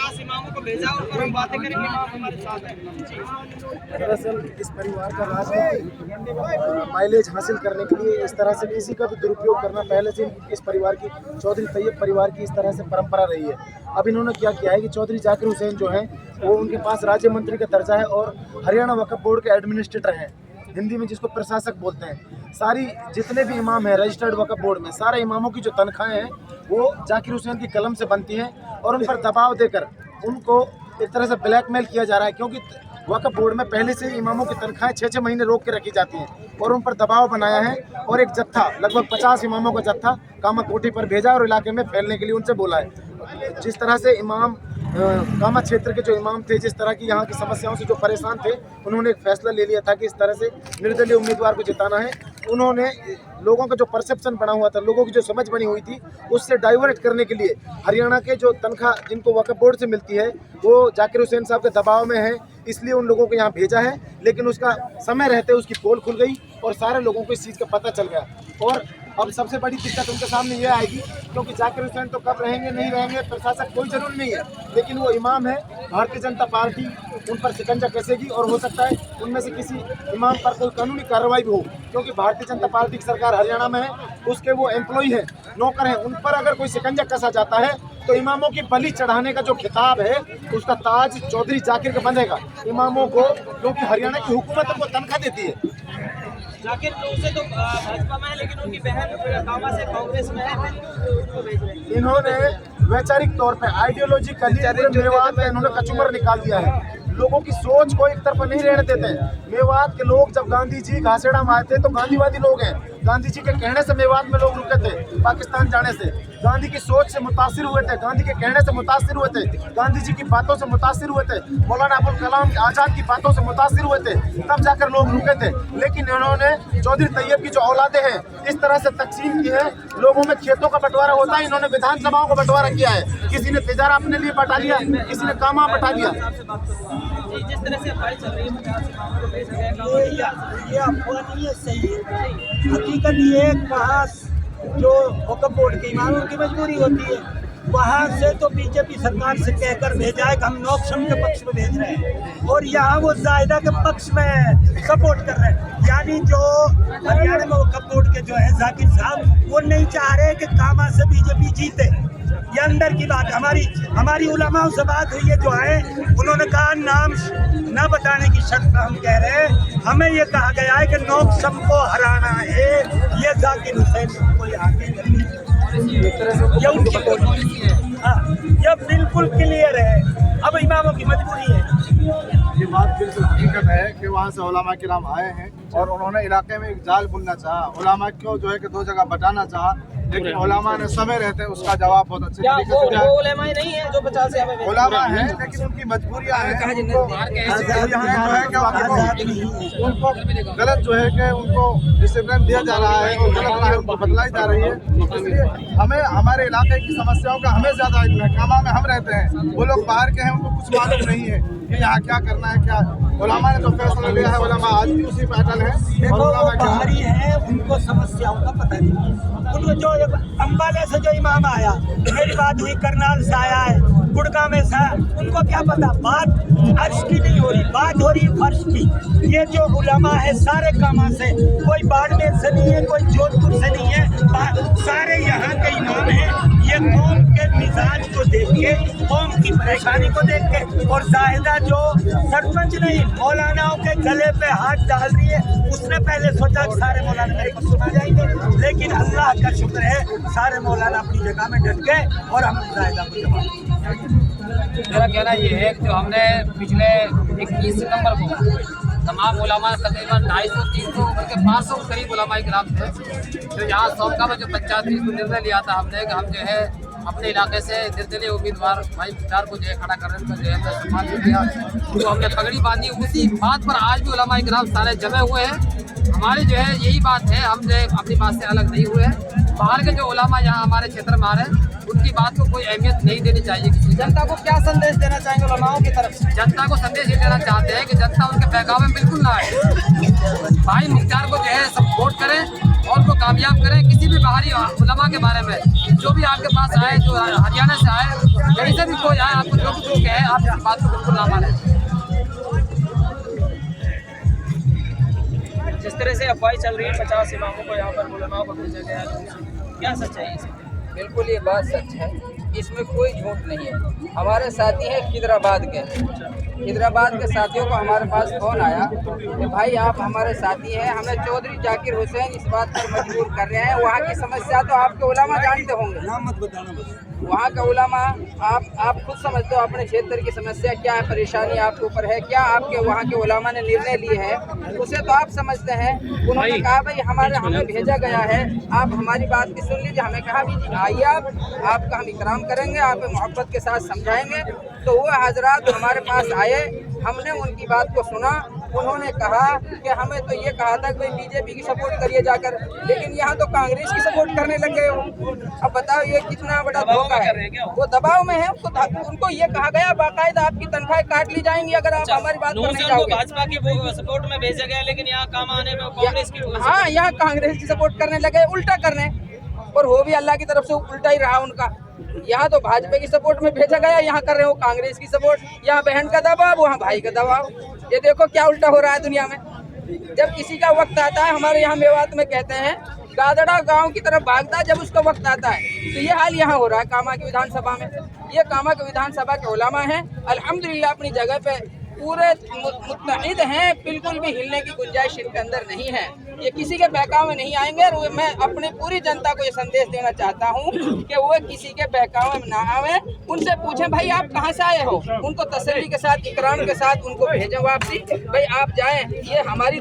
50 इमामों को भेजा और हम बातें करेंगे, इमाम हमारे साथ हैं। दरअसल इस परिवार का राजनीतिक माइलेज हासिल करने के लिए इस तरह से किसी का भी दुरुपयोग करना पहले से इस परिवार की, चौधरी तैयब परिवार की इस तरह से परंपरा रही है। अब इन्होंने क्या किया है कि चौधरी जाकिर हुसैन जो हैं वो उनके पास राज्य मंत्री का दर्जा है और हरियाणा वक्फ बोर्ड के एडमिनिस्ट्रेटर हैं, हिंदी में जिसको प्रशासक बोलते हैं। सारी जितने भी इमाम हैं रजिस्टर्ड वक्फ बोर्ड में, सारे इमामों की जो तनख्वाहें हैं वो जाकिर हुसैन की कलम से बनती हैं और उन पर दबाव देकर उनको एक तरह से ब्लैकमेल किया जा रहा है, क्योंकि वक्फ बोर्ड में पहले से इमामों की तनख्वाहें 6-6 महीने रोक के रखी जाती हैं और उन पर दबाव बनाया है और एक जत्था लगभग 50 इमामों का जत्था कामा कोठी पर भेजा और इलाके में फैलने के लिए उनसे बोला है। जिस तरह से इमाम कामा क्षेत्र के जो इमाम थे, जिस तरह की यहाँ की समस्याओं से जो परेशान थे, उन्होंने एक फैसला ले लिया था कि इस तरह से निर्दलीय उम्मीदवार को जिताना है। उन्होंने लोगों का जो परसेप्शन बना हुआ था, लोगों की जो समझ बनी हुई थी, उससे डाइवर्ट करने के लिए हरियाणा के जो तनख्वाह जिनको वक्फ बोर्ड से मिलती है वो जाकिर हुसैन साहब के दबाव में है, इसलिए उन लोगों को यहाँ भेजा है। लेकिन उसका समय रहते उसकी पोल खुल गई और सारे लोगों को इस चीज़ का पता चल गया। और अब सबसे बड़ी दिक्कत उनके सामने ये आएगी, क्योंकि जाकिर हुसैन तो कब रहेंगे नहीं रहेंगे प्रशासक कोई जरूरी नहीं है, लेकिन वो इमाम है, भारतीय जनता पार्टी उन पर शिकंजा कसेगी और हो सकता है उनमें से किसी इमाम पर कोई कानूनी कार्रवाई भी हो, क्योंकि भारतीय जनता पार्टी की सरकार हरियाणा में है, उसके वो एम्प्लॉय हैं, नौकर हैं, उन पर अगर कोई शिकंजा कसा जाता है तो इमामों की बलि चढ़ाने का जो खिताब है उसका ताज चौधरी जाकिर का बंधेगा इमामों को, क्योंकि हरियाणा की हुकूमत उनको तनख्वाह देती है। जाकिर से तो भाजपा में है, लेकिन उनकी बहन कामा से कांग्रेस में है, उनको भेज रहे हैं। इन्होंने वैचारिक तौर पे आइडियोलॉजिकली मेवात का इन्होंने कचुमर निकाल दिया है। लोगों की सोच को एक तरफ नहीं रहने देते हैं। मेवात के लोग जब गांधी जी घासेड़ा में आए थे तो गांधीवादी लोग हैं, गांधी जी के कहने से मेवात में लोग रुके थे, पाकिस्तान जाने से गांधी की सोच से मुतासिर हुए थे, गांधी के कहने से मुतासिर हुए थे, गांधी जी की बातों से मुतासिर हुए थे, मौलाना अबुल कलाम आज़ाद की बातों से मुतासिर हुए थे, तब जाकर लोग रुके थे। लेकिन इन्होंने चौधरी तैयब की जो औलादे हैं इस तरह से तकसीम की है, लोगों में खेतों का बंटवारा होता है, इन्होंने विधानसभाओं का बंटवारा किया है। किसी ने तिजारा अपने लिए बटा लिया, किसी ने कामा बटा लिया। जिस तरह से अफवाह चल रही है 50 इमामों को भेजा गया, ये अफवाह नहीं है, सही है। हकीकत ये वहाँ जो वक्फ बोर्ड के इमाम उनकी मजबूरी होती है, वहाँ से तो बीजेपी सरकार से कहकर भेजा है कि हम नौकसम के पक्ष में भेज रहे हैं और यहाँ वो जायदा के पक्ष में सपोर्ट कर रहे हैं। यानी जो हरियाणा में वक्फ बोर्ड के जो है जाकिर साहब, वो नहीं चाह रहे कि कामा से बीजेपी जीते। ये अंदर की बात, हमारी उलमाओं से बात हुई है जो है, उन्होंने कहा नाम न बताने की शर्त पर हम कह रहे हैं, हमें ये कहा गया है कि नौकसम को हराना है, ये जाकिर हुसैन को यहाँ के ये उनकी पॉलिसी है। हाँ, ये बिल्कुल क्लियर है, अब इमामों की मजबूरी है। ये बात बिल्कुल हकीकत है कि वहाँ से उलमा किराम आए हैं और उन्होंने इलाके में एक जाल बुनना चाहा, उलमा को जो है कि 2 जगह बटाना चाहा, लेकिन उलमा ने समय रहते उसका जवाब बहुत अच्छे तरीके से दिया। वो उलमा नहीं है जो 50 से हमें उलमा है, लेकिन उनकी मजबूरियाँ हैं, उनको गलत जो है कि उनको डिसिप्लिन दिया जा रहा है और गलत राह उनको बदलाई जा रही है। इसलिए हमें हमारे इलाके की समस्याओं का हमें ज़्यादा इल्म है। कामा में हम रहते हैं, वो लोग बाहर के हैं, उनको कुछ मालूम नहीं है कि यहाँ क्या करना है। क्या उलमा ने जो फैसला लिया है, उलमा आज भी उसी पे अटल है। देखो वो बाहरी है, उनको समस्याओं का पता नहीं है। उनको जो अम्बाले से जो इमाम आया, मेरी बात हुई, करनाल से आया है, गुड़गांव में से, उनको क्या पता, बात अर्श की नहीं हो रही, बात हो रही फर्श की। ये जो उलमा है सारे कामा से, कोई बाड़मेर से नहीं है, कोई जोधपुर से नहीं है, सारे यहाँ के इमाम हैं। ये कौम के मिजाज को देख के, कौम की परेशानी को देख के, और जाहिदा जो सरपंच नहीं मौलानाओं के गले पे हाथ डाल रही है, उसने पहले सोचा कि सारे मौलाना मेरे को सुना जाएंगे, लेकिन अल्लाह का शुक्र है सारे मौलाना अपनी जगह में डट गए और हम जाहिदा को जवाब। मेरा कहना ये है कि जो हमने पिछले 21 सितंबर को तमाम उलमा तकरीबन 250-300 बल्कि 500 के करीब उलमा इकराम थे, जो यहाँ सौका में जो पंचायत निर्णय लिया था हमने कि हम जो है अपने इलाके से निर्दलीय उम्मीदवार भाई मुख्तार को जो है खड़ा करने का जो है सम्मान किया, तो हमने पगड़ी बांधी। उसी बात पर आज भी उलमा इकराम सारे जमे हुए हैं। हमारी जो है यही बात है, हम जो है अपनी बात से अलग नहीं हुए हैं। बाहर के जो उलमा यहाँ हमारे क्षेत्र में आ रहे हैं, उनकी बात को कोई अहमियत नहीं देनी चाहिए। किसी जनता को क्या संदेश देना चाहेंगे उलमाओं की तरफ से? जनता को संदेश ये देना चाहते हैं कि जनता उनके पैगाम में बिल्कुल ना आए। भाई मुख्तार को जो है सपोर्ट करें और उनको कामयाब करें। किसी भी बाहरी उलमा के बारे में जो भी आपके पास आए, जो हरियाणा से आए, कहीं से भी कोई आए, आपको जो भी को कहे आप इस बात को बिल्कुल ना माने। जिस तरह से अफवाह चल रही है 50 इमामों को यहाँ पर उलमाओं को भेजा गया है, क्या सच्चाई है इसमें? बिल्कुल ये बात सच है, इसमें कोई झूठ नहीं है। हमारे साथी हैं खिदराबाद के, खिदराबाद के साथियों को हमारे पास फ़ोन आया कि भाई आप हमारे साथी हैं, हमें चौधरी जाकिर हुसैन इस बात पर मजबूर कर रहे हैं। वहाँ की समस्या तो आपके उलमा जानते होंगे, नाम मत बताना बस। वहाँ का उलमा आप खुद समझते हो अपने क्षेत्र की समस्या क्या है, परेशानी आपके ऊपर है क्या, आपके वहाँ के उलमा ने निर्णय लिए है उसे तो आप समझते हैं। उन्होंने कहा भाई हमें भेजा गया है, आप हमारी बात भी सुन लीजिए। हमें कहा भी आइए आपका हम इकराम करेंगे, आप मोहब्बत के साथ समझाएंगे। तो वो हजरात हमारे पास आए, हमने उनकी बात को सुना। उन्होंने कहा कि हमें तो ये कहा था कि भाई बीजेपी की सपोर्ट करिए जाकर, लेकिन यहाँ तो कांग्रेस की सपोर्ट करने लग गए हो। अब बताओ ये कितना बड़ा धोखा है। वो दबाव में है, उनको ये कहा गया बाकायदा आपकी तनख्वाह काट ली जाएंगी अगर आप हमारी बात पर नहीं जाओगे। भाजपा की सपोर्ट में भेजा गया, लेकिन यहाँ काम आने में कांग्रेस की हाँ, यहाँ कांग्रेस की सपोर्ट करने लगे, उल्टा करने, और हो भी अल्लाह की तरफ से उल्टा ही रहा उनका। यहाँ तो भाजपा की सपोर्ट में भेजा गया, यहाँ कर रहे हो कांग्रेस की सपोर्ट। यहाँ बहन का दबाव, वहाँ भाई का दबाव। ये देखो क्या उल्टा हो रहा है दुनिया में। जब किसी का वक्त आता है, हमारे यहाँ मेवात में कहते हैं गादड़ा गांव की तरफ भागता है जब उसका वक्त आता है। तो ये हाल यहाँ हो रहा है कामा की विधानसभा में। ये कामा की विधानसभा के उलमा हैं, अल्हम्दुलिल्लाह अपनी जगह पे पूरे मुत्तहिद हैं, बिल्कुल भी हिलने की गुंजाइश इनके अंदर नहीं है। ये किसी के बहकावे में नहीं आएंगे। और मैं अपनी पूरी जनता को ये संदेश देना चाहता हूँ कि वो किसी के बहकावे में ना आवे। उनसे पूछें भाई आप कहाँ से आए हो, उनको तसल्ली के साथ इकराम के साथ उनको भेजें वापसी। भाई आप जाएं, ये हमारी